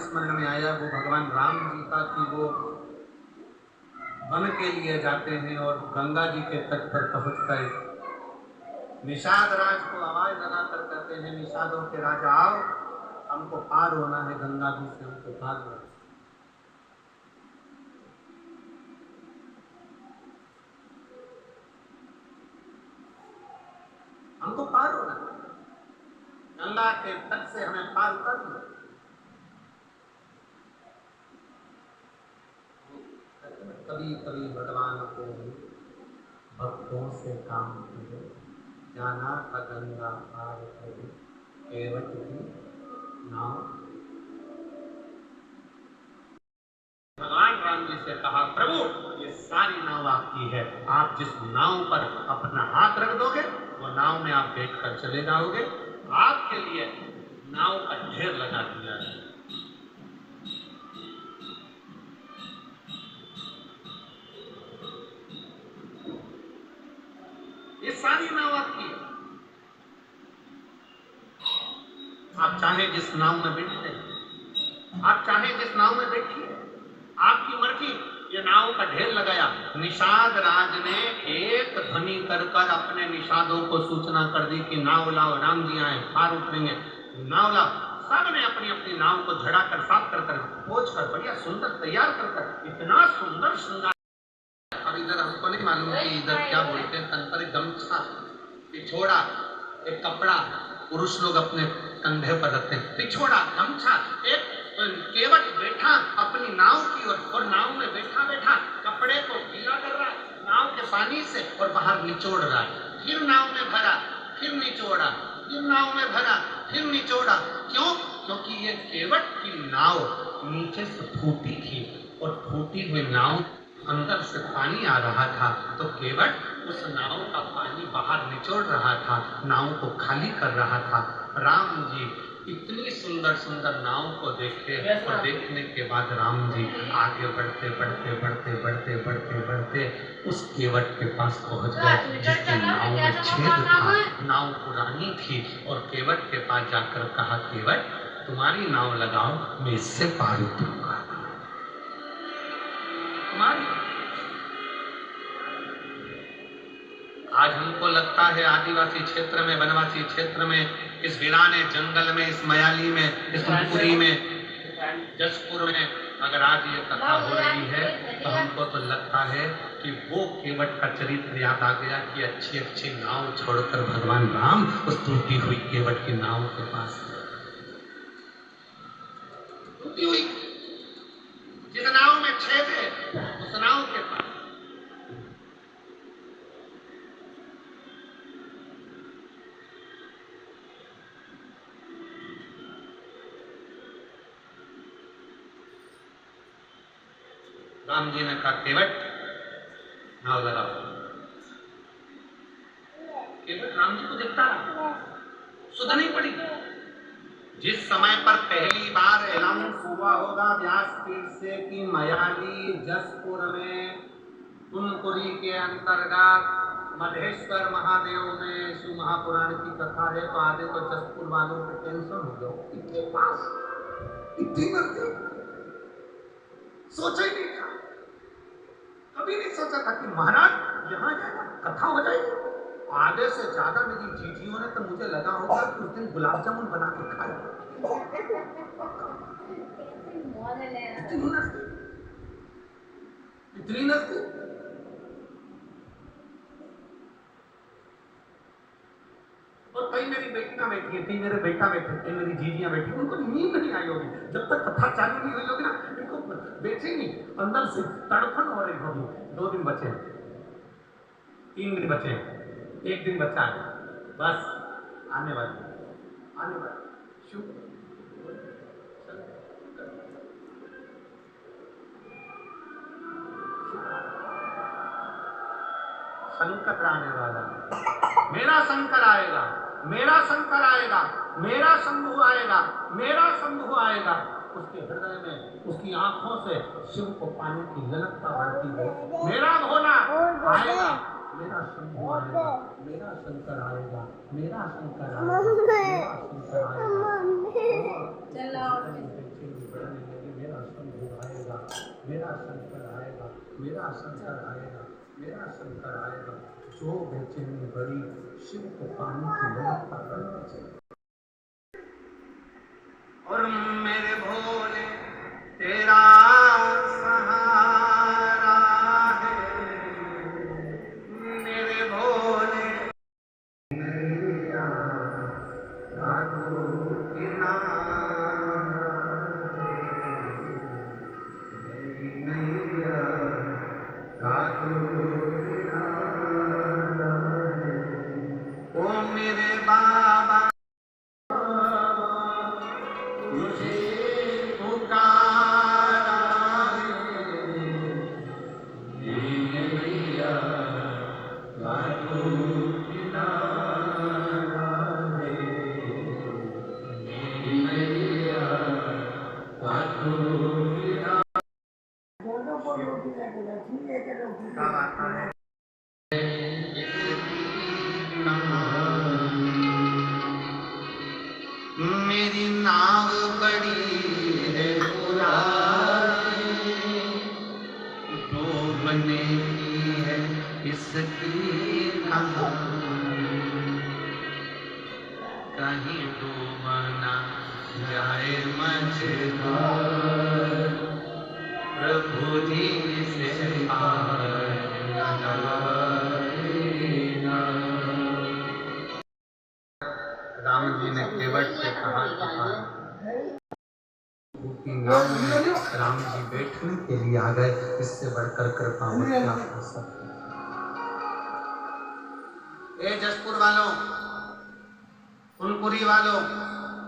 स्मरण में आया वो भगवान राम जी का कि वो वन के लिए जाते हैं और गंगा जी के तट पर पहुंच गए। निषाद राज को आवाज लगाकर कहते हैं, निषादों के राजा आओ, हमको पार होना है, गंगा जी से हमको पार होना है। हमको पार होना है, गंगा के तट से हमें पार करना। कभी कभी भगवान को भक्तों से काम किए, जाना था गंगा पार करी केवट की नाव। भगवान राम जी से कहा, प्रभु ये सारी नाव आपकी है, आप जिस नाव पर अपना हाथ रख दोगे वो नाव में आप बैठ कर चले जाओगे। आपके लिए नाव का ढेर लगा दिया है। ये सारी नाव आपकी है, आप चाहे जिस नाव में बैठे, आप चाहे जिस नाव में बैठिए, आपकी मर्जी। ये नाव का ढेर लगाया। निषाद राज ने एक ध्वनि कर कर अपने निषादों को सूचना कर दी कि नाव लाओ, राम जी आए, पार उतरेंगे, नाव लाओ। सबने अपनी अपनी नाव को झड़ा कर, साफ कर कर, पोंछ कर, बढ़िया सुंदर तैयार कर कर, इतना सुंदर श्रृंगार। अब इधर हमको नहीं मालूम कि इधर क्या बोलते हैं, तन पर गमछा, पिछोड़ा, एक कपड़ा पुरुष लोग अपने कंधे पर रखते हैं, पिछोड़ा, गमछा, एक केवट बैठा अपनी नाव की ओर, और नाव में बैठा बैठा कपड़े को गीला कर रहा है नाव के पानी से और बाहर निचोड़ रहा है। फिर नाव में भरा, फिर निचोड़ा, फिर नाव में भरा, फिर निचोड़ा। क्यों? क्योंकि ये केवट की नाव नीचे से फूटी थी और फूटी हुई नाव अंदर से पानी आ रहा था, तो केवट उस नाव का पानी बाहर निचोड़ रहा था, नाव को खाली कर रहा था। राम जी इतनी सुंदर सुंदर नाव को देखे और देखने के बाद राम जी आगे बढ़ते बढ़ते बढ़ते बढ़ते बढ़ते बढ़ते उस केवट के पास पहुंच गए जिसके नाव में छेद था। नाव पुरानी थी और केवट के पास जाकर कहा, केवट तुम्हारी नाव लगाओ, मैं इससे पार उतरूंगा। तुम्हारी आज हमको लगता है आदिवासी क्षेत्र में, वनवासी क्षेत्र में, इस वीराने जंगल में, इस मयाली में, इस पुरी में, जसपुर में अगर आज ये कथा हो रही है तो हमको तो लगता है कि वो केवट का चरित्र याद आ गया कि अच्छी अच्छी नाव छोड़कर भगवान राम उस टूटी हुई केवट की नाव के पास टूटी हुई, जिस नाव में छेद है उस नाव के पास। राम जी ने कहा, केवट नाव लगाओ। केवट राम जी को देखता रहा, सुध नहीं पड़ी। जिस समय पर पहली बार अनाउंस हुआ होगा व्यासपीठ से कि मयाली जसपुर में पुनपुरी के अंतर्गत मधेश्वर महादेव में शिव महापुराण की कथा है, तो आगे तो जसपुर वालों को टेंशन हो गया, इतने पास, इतनी नजदीक, सोचा ही नहीं था, कभी नहीं सोचा था कि महाराज यहाँ जाएगा, कथा हो जाएगी। आधे से ज्यादा मेरी जीजियों ने तो मुझे लगा होगा कि उस दिन गुलाब जामुन बना के खाए। इतनी नजदीक। और कई मेरी बेटियां बैठी थी, मेरे बेटा बैठे थे, मेरी जीजियां बैठी, उनको नींद नहीं आई होगी जब तक कथा चालू नहीं हुई होगी ना, इनको बैठे नहीं, अंदर से तड़फन हो रही होगी। 2 दिन बचे, 3 दिन बचे, 1 दिन बचा है, बस आने वाले शुक्र संकट आने वाला, मेरा शंकर आएगा, मेरा शंकर आएगा, मेरा शंभु आएगा, मेरा शंभु आएगा। उसके हृदय में, उसकी आंखों से शिव को पाने की ललकता बढ़ती है। मेरा भोला आएगा, मेरा शंभु आएगा, मेरा शंकर आएगा, मेरा शंकर आएगा, मेरा शंकर आएगा। बढ़ने लगी, मेरा शंभू आएगा, मेरा शंकर आएगा, मेरा शंकर आएगा, मेरा शंकर आएगा। जो बेचैनी बड़ी शिव को पानी की व्यवस्था करनी चाहिए। और मेरे भोले तेरा सहारा है, मेरे भोले मेरी नाव बड़ी है पुरानी, डूबने की है इसकी कहानी, कहीं डूबना जाए मझधार, प्रभु जी से पार लगाना। राम जी ने केवट से कहा कि नाव में राम जी बैठने के लिए आ गए, इससे बढ़कर कृपा और क्या हो सकती है। ए जसपुर वालों, फुलपुरी वालों,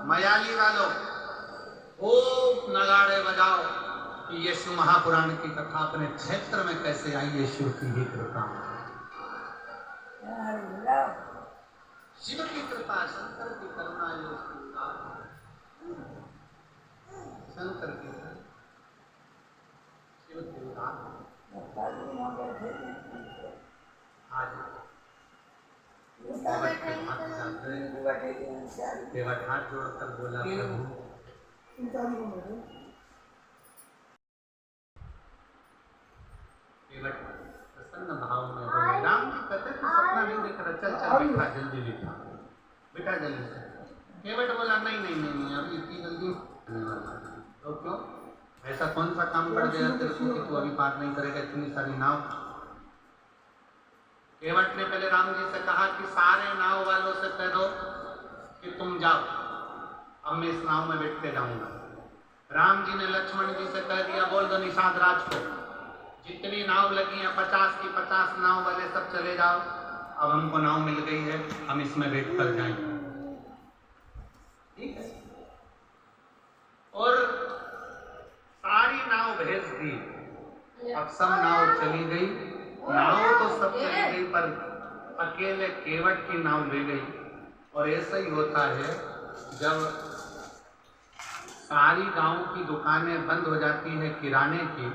मयाली वालों, खूब नगाड़े बजाओ कि ये शिव महापुराण की कथा अपने क्षेत्र में कैसे आई, ये शिव की ही कृपा। शिव की कृपा, शंकर की करुणा, शंकर की शिव की आज केवट हाथ जोड़कर बोला, प्रभु केवट प्रसन्न भाव में बोले, राम जी कहते तू सपना नहीं देख रहा, चल चल बैठा, जल्दी बैठा, बेटा जल्दी से। केवट बोला नहीं नहीं नहीं नहीं, अभी इतनी जल्दी तो क्यों, ऐसा कौन सा काम कर दिया तेरे को कि तू अभी पार नहीं करेगा इतनी सारी नाव। केवट ने पहले राम जी से कहा कि सारे नाव वालों से कह दो कि तुम जाओ, अब मैं इस नाव में बैठ के जाऊंगा। राम जी ने लक्ष्मण जी से कह दिया, बोल दो निषाद राज को जितनी नाव लगी है 50 की 50 नाव वाले सब चले जाओ, अब हमको नाव मिल गई है, हम इसमें बैठ कर जाएंगे। ठीक है, और सारी नाव भेज दी, अब सब नाव चली गई। नाव तो सब चली गई पर अकेले केवट की नाव ले गई। और ऐसा ही होता है जब सारी गांव की दुकानें बंद हो जाती है किराने की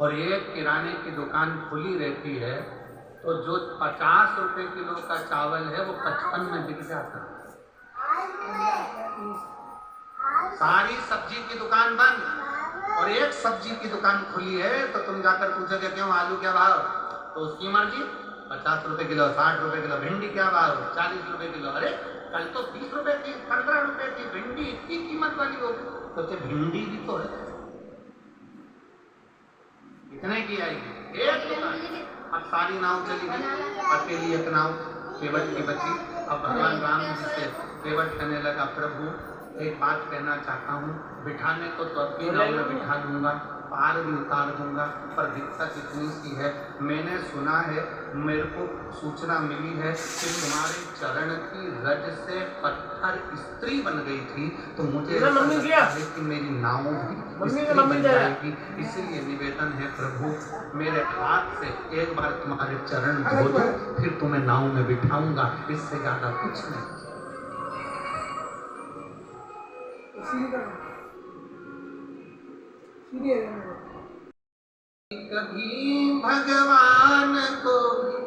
और एक किराने की दुकान खुली रहती है, तो जो 50 रुपए किलो का चावल है वो 55 में बिक जाता है। सारी सब्जी की दुकान बंद और एक सब्जी की दुकान खुली है, तो तुम जाकर पूछोगे क्यों, आलू क्या भाव, तो उसकी मर्जी 50 रुपए किलो, 60 रुपए किलो। भिंडी क्या भाव, 40 रुपए किलो। अरे कल तो 20 रुपए थी, 15 रुपए थी भिंडी, इतनी कीमत वाली हो गई। तो भिंडी भी तो है, कितने की आएगी एक दुकान। अब सारी नाव चली गई, अकेली एक नाव केवट की बची। अब भगवान राम जी से केवट कहने लगा, प्रभु एक बात कहना चाहता हूँ, बिठाने को तो अपनी नाव में बिठा दूंगा, पार भी उतार दूंगा, पर दिक्कत इतनी सी है, मैंने सुना है, मेरे को सूचना मिली है कि तुम्हारे चरण की रज से पत्थर स्त्री बन गई थी, तो मुझे ऐसा लगता है कि मेरी नाव भी स्त्री बन जाएगी। इसलिए निवेदन है प्रभु, मेरे हाथ से एक बार तुम्हारे चरण धो दो, फिर तुम्हें नाव में बिठाऊंगा, इससे ज्यादा कुछ नहीं। कभी भगवान को भी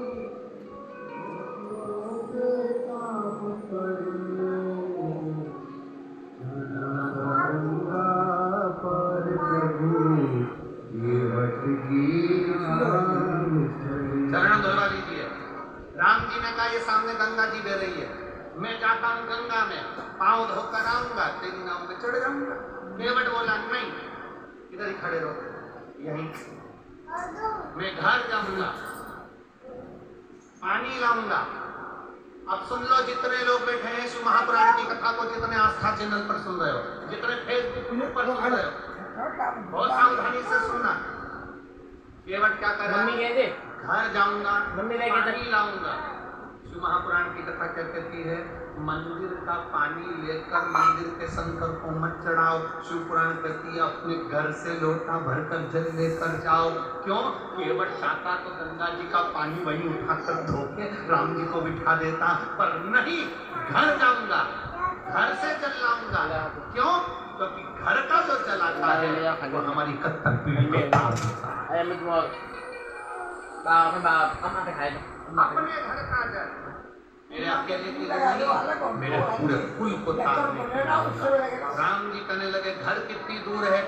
पाँव धोकर आऊंगा, तेरी नाव में चढ़ जाऊंगा। केवट बोला नहीं, इधर ही खड़े रहो, यहीं मैं घर जाऊंगा, पानी लाऊंगा। अब सुन लो जितने लोग बैठे हैं शिव महापुराण की कथा को, जितने आस्था चैनल पर सुन रहे हो, जितने फेसबुक पर सुन रहे हो, बहुत सावधानी से सुनना। केवट क्या कर रहा है? घर जाऊंगा, पानी लाऊंगा। शिव महापुराण की कथा क्या कहती है? मंदिर का पानी लेकर मंदिर के शंकर को मत चढ़ाओ। शिव पुराण कहती है अपने घर से लोटा भरकर जल लेकर जाओ। क्यों? केवट चाहता तो गंगा जी का पानी वहीं उठाकर धो के राम जी को बिठा देता, पर नहीं, घर जाऊंगा, घर से जल लाऊंगा। क्यों? क्योंकि घर का जो जल आता है वो हमारी कत्तर पीढ़ी को तार देता है। अपने घर का जल मेरे अकेले की नहीं, मेरे पूरे कुल को तारने के लिए। राम जी कहने लगे घर कितनी दूर है,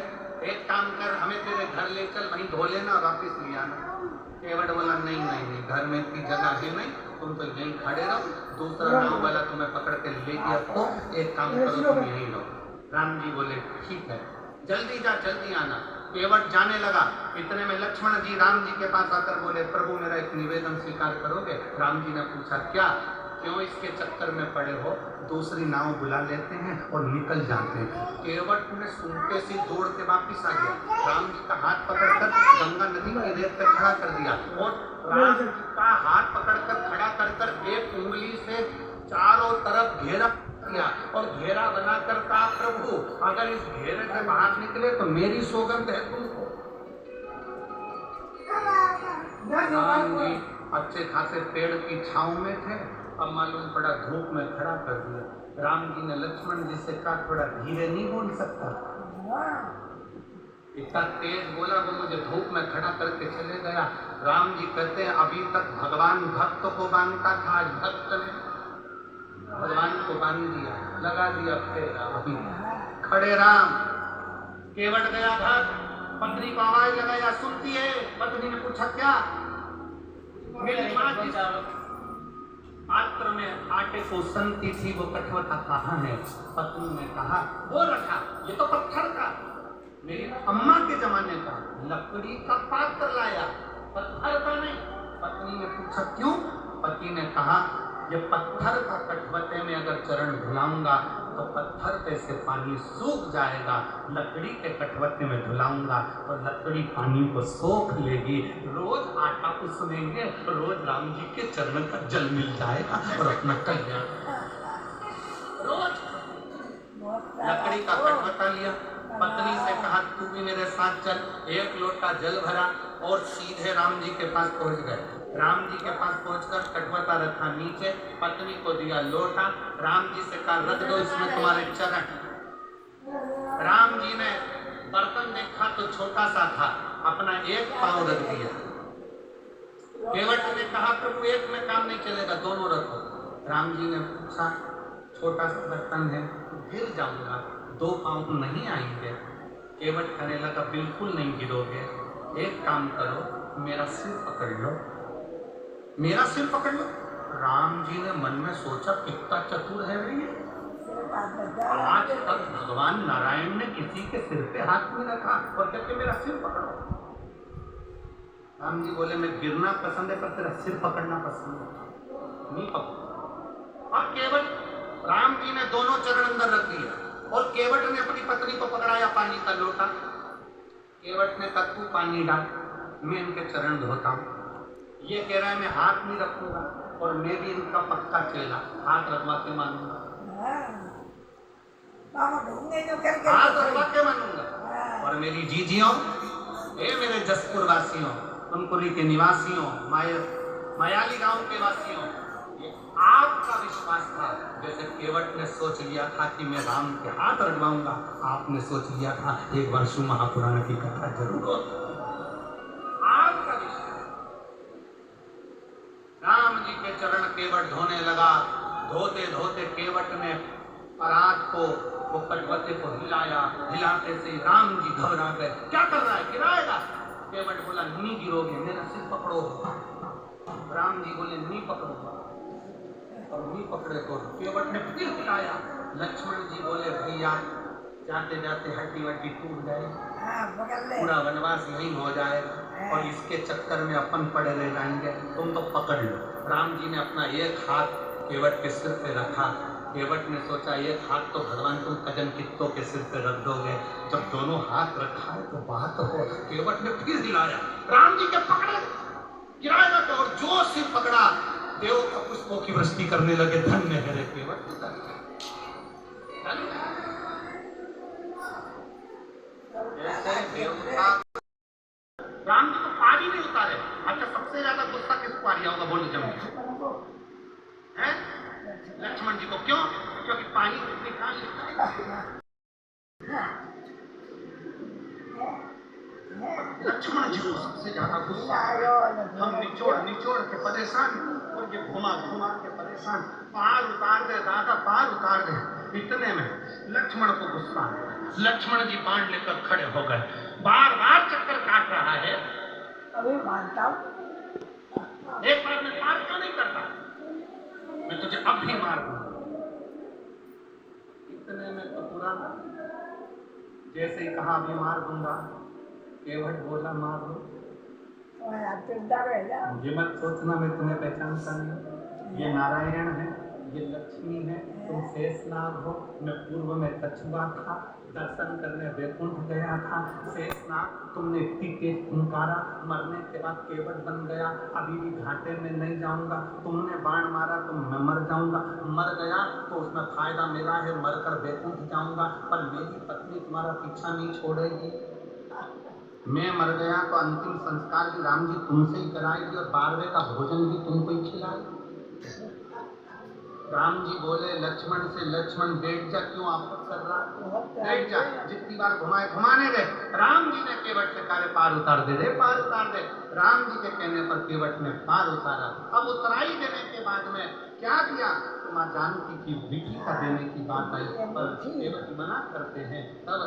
एक काम कर, हमें तेरे घर ले चल, वहीं धो लेना और वापिस ले आना। केवट बोला नहीं नहीं नहीं, घर में इतनी जगह है नहीं, तुम तो यहीं खड़े रहो, दूसरा नाव वाला तुम्हें पकड़ के ले गया तो एक काम करो, तुम यहीं रहो। राम जी बोले ठीक है, जल्दी जा, जल्दी आना। केवट जाने लगा, इतने में लक्ष्मण जी राम जी के पास आकर बोले प्रभु मेरा एक निवेदन स्वीकार करोगे? राम जी ने पूछा क्या? क्यों इसके चक्कर में पड़े हो? दूसरी नाव बुला लेते हैं और निकल जाते हैं। केवट ने सुनते से दौड़ के वापिस आ गया, राम जी का हाथ पकड़कर गंगा नदी की रेत पे खड़ा कर दिया और राम जी का हाथ पकड़कर खड़ा कर कर एक उंगली से चारों तरफ घेरा किया और घेरा बनाकर कहा प्रभु अगर इस घेरे से बाहर निकले तो मेरी सौगंध है तुमको। राम जी अच्छे खासे पेड़ की छांव में थे, अब मालूम पड़ा धूप में खड़ा कर दिया। राम जी ने लक्ष्मण जी से कहा थोड़ा धीरे नहीं बोल सकता? इतना तेज बोला वो मुझे धूप में खड़ा करके चले गया। राम जी कहते हैं अभी तक भगवान भक्त को बांधता था, आज भक्त ने भगवान को बांध दिया, लगा दिया फेरा। अभी खड़े राम। केवट गया घर, पत्नी को आवाज लगाया, सुनती है? पत्नी ने पूछा क्या? मेरी माँ जिस पात्र में आटे को सनती थी वो कठवता कहाँ है? पत्नी ने कहा वो रखा, ये तो पत्थर का, मेरी अम्मा के जमाने का लकड़ी का पात्र लाया, पत्थर का नहीं। पत्नी ने पूछा क्यों? पति ने कहा ये पत्थर का कठवते में अगर चरण धुलाऊंगा तो पत्थर पे से पानी सूख जाएगा, लकड़ी के कठवते में धुलाऊंगा तो लकड़ी पानी को सोख लेगी, रोज आटा उसमेंगे, रोज राम जी के चरण का जल मिल जाएगा और अपना कल्याण। रोज लकड़ी का कठवता लिया, पत्नी से कहा तू भी मेरे साथ चल। एक लोटा जल भरा और सीधे राम जी के पास पहुंच गए। राम जी के पास पहुंचकर कठवता रखा नीचे, पत्नी को दिया लोटा, राम जी से कहा रख दो इसमें तुम्हारे चरण। राम जी ने बर्तन देखा तो छोटा सा था, अपना एक पांव रख दिया। केवट ने कहा प्रभु एक में काम नहीं चलेगा, दोनों रखो। राम जी ने पूछा छोटा सा बर्तन है, गिर जाऊंगा, दो पांव नहीं आएंगे। केवट कहने लगा बिल्कुल नहीं गिरोगे, एक काम करो मेरा सिर पकड़ लो, मेरा सिर पकड़ लो। राम जी ने मन में सोचा कितना चतुर है भैया, आज तक भगवान नारायण ने किसी के सिर पे हाथ नहीं रखा और कहते मेरा सिर पकड़ो। राम जी बोले मैं गिरना पसंद है पर तेरा सिर पकड़ना पसंद है, नहीं पकड़ो। अब केवट राम जी ने दोनों चरण अंदर रख दिया और केवट ने अपनी पत्नी को पकड़ाया पानी का लोटा। केवट ने कहा तू पानी डाल, मैं इनके चरण धोता हूँ। ये कह रहा है मैं हाथ नहीं रखूंगा और मैं भी इनका पक्का चेला, हाथ रखवा के मानूंगा, हाथ रखवा के मानूंगा। और मेरी जीजियों, ए मेरे जसपुर वासियों, कुनकुरी के निवासियों, मायाली गांव के वासियों, ये आपका विश्वास था। जैसे केवट ने सोच लिया था कि मैं राम के हाथ रखवाऊंगा, आपने सोच लिया था एक बार शिव महापुराण की कथा जरूर हो। आपका विश्वास। राम जी के चरण केवट धोने लगा, धोते धोते केवट ने परात को वो कटवते को हिलाया, हिलाते से राम जी घबरा गए, क्या कर रहा है, गिराएगा? केवट बोला नहीं गिरोगे, मेरा सिर पकड़ो। राम जी बोले नहीं पकड़ूंगा, और नहीं पकड़े तो केवट ने फिर हिलाया, लक्ष्मण जी बोले भैया जाते जाते हड्डी वड्डी टूट गए, पकड़ ले। पूरा वनवास यही हो जाएगा और इसके चक्कर में अपन पड़े रह जाएंगे, तुम तो पकड़ लो। राम जी ने अपना एक हाथ केवट के सिर पे रखा। केवट ने सोचा एक हाथ तो भगवान तुम कजन कित्तों के सिर पे रख दोगे, जब दोनों हाथ रखा है तो बात हो। केवट ने फिर हिलाया, राम जी के पकड़े गिराया तो, और जो सिर पकड़ा देव का पुष्पों की वृष्टि करने लगे। धन्य है रे केवट। राम जी तो पार ही नहीं उतारे। अच्छा सबसे ज्यादा गुस्सा किसको आ रहा होगा बोलो जम है? लक्ष्मण जी को। क्यों? क्योंकि पानी निकाल लेता है। लक्ष्मण जी को सबसे ज्यादा गुस्सा, हम निचोड़ निचोड़ के परेशान और ये घुमा घुमा के परेशान, पार उतार दे दादा, पार उतार दे। इतने में लक्ष्मण को गुस्सा आया। लक्ष्मण जी बाण लेकर खड़े हो गए, बार बार चक्कर काट रहा है। अभी मानता हूँ, एक बार में पार क्यों नहीं करता, मैं तुझे अब भी मार दूंगा। इतने में तो पूरा जैसे ही कहा अभी मार दूंगा, केवट बोला मार दो। मुझे मत सोचना मैं तुम्हें पहचानता नहीं, ये नारायण है, ये लक्ष्मी है, तुम शेषनाग हो। मैं पूर्व में कछुआ था, दर्शन करने वैकुंठ गया था। शेषनाग तुमने इतनी तेज फुंकारा, मरने के बाद केवट बन गया। अभी भी घाटे में नहीं जाऊंगा, तुमने बाण मारा तो मैं मर जाऊंगा। मर गया तो उसमें फायदा मेरा है, मरकर वैकुंठ जाऊंगा, पर मेरी पत्नी तुम्हारा पीछा नहीं छोड़ेगी। मैं मर गया तो अंतिम संस्कार भी राम जी तुमसे ही कराएगी और 12वें का भोजन भी तुमको ही खिलाएगी। राम जी बोले लक्ष्मण से, लक्ष्मण बैठ जा, क्यों आपस कर रहा, बैठ जा, जितनी बार घुमाए घुमाने दे। राम जी ने केवट से कहा पार उतार दे रे, पार उतार दे। राम जी के कहने पर केवट ने पार उतारा। अब उतराई देने के बाद में क्या दिया, तो मां जानकी की बेटी का देने की बात आई, पर केवट मना करते हैं। तब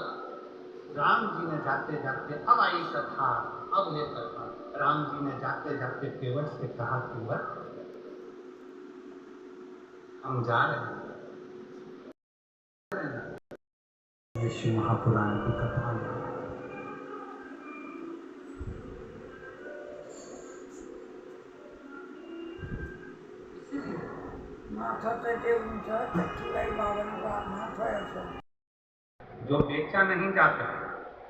राम जी ने जाते जाते, अब आई कथा, अब ये कथा, राम जी ने जाते जाते केवट से कहा केवट हम जा रहे हैं। ये शिव महापुराण की कथा है। जो बेचा नहीं जाता,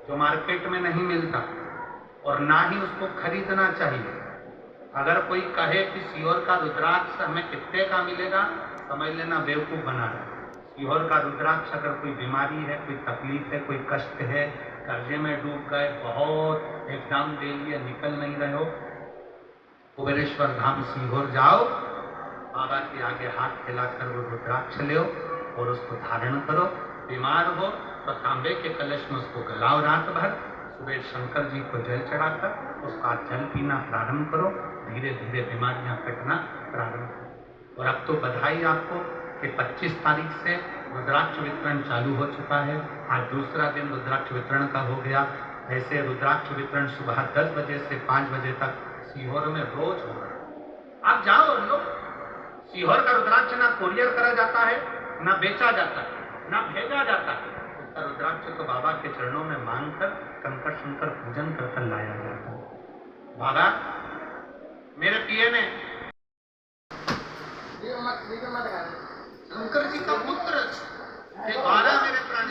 जो मार्केट में नहीं मिलता और ना ही उसको खरीदना चाहिए। अगर कोई कहे कि सीहोर का रुद्राक्ष हमें कितने का मिलेगा, समझ लेना बेवकूफ बना रहा है। सीहोर का रुद्राक्ष अगर कोई बीमारी है, कोई तकलीफ है, कोई कष्ट है, कर्जे में डूब गए, बहुत एग्जाम दे लिए, निकल नहीं रहे हो, कुबेरेश्वर धाम सीहोर जाओ, बाबा के आगे हाथ फैलाकर वो रुद्राक्ष ले और उसको धारण करो। बीमार हो तो तांबे के कलश में उसको गलाओ रात भर, सुबह शंकर जी को जल चढ़ाकर उसका जल पीना प्रारंभ करो, धीरे धीरे बीमारियां कटना प्रारंभ करो। और अब तो बधाई आपको कि 25 तारीख से रुद्राक्ष वितरण चालू हो चुका है। आज दूसरा दिन रुद्राक्ष वितरण का हो गया। ऐसे रुद्राक्ष वितरण सुबह 10 बजे से 5 बजे तक सीहोर में रोज हो रहा है। आप जाओ और लो। सीहोर का रुद्राक्ष ना कोरियर करा जाता है, ना बेचा जाता है, ना भेजा जाता है। उसका रुद्राक्ष तो बाबा के चरणों में मांगकर कंकर शंकर पूजन कर लाया जाता है। बाबा मेरे पिए ने शंकर जी का पुत्र मेरे प्राण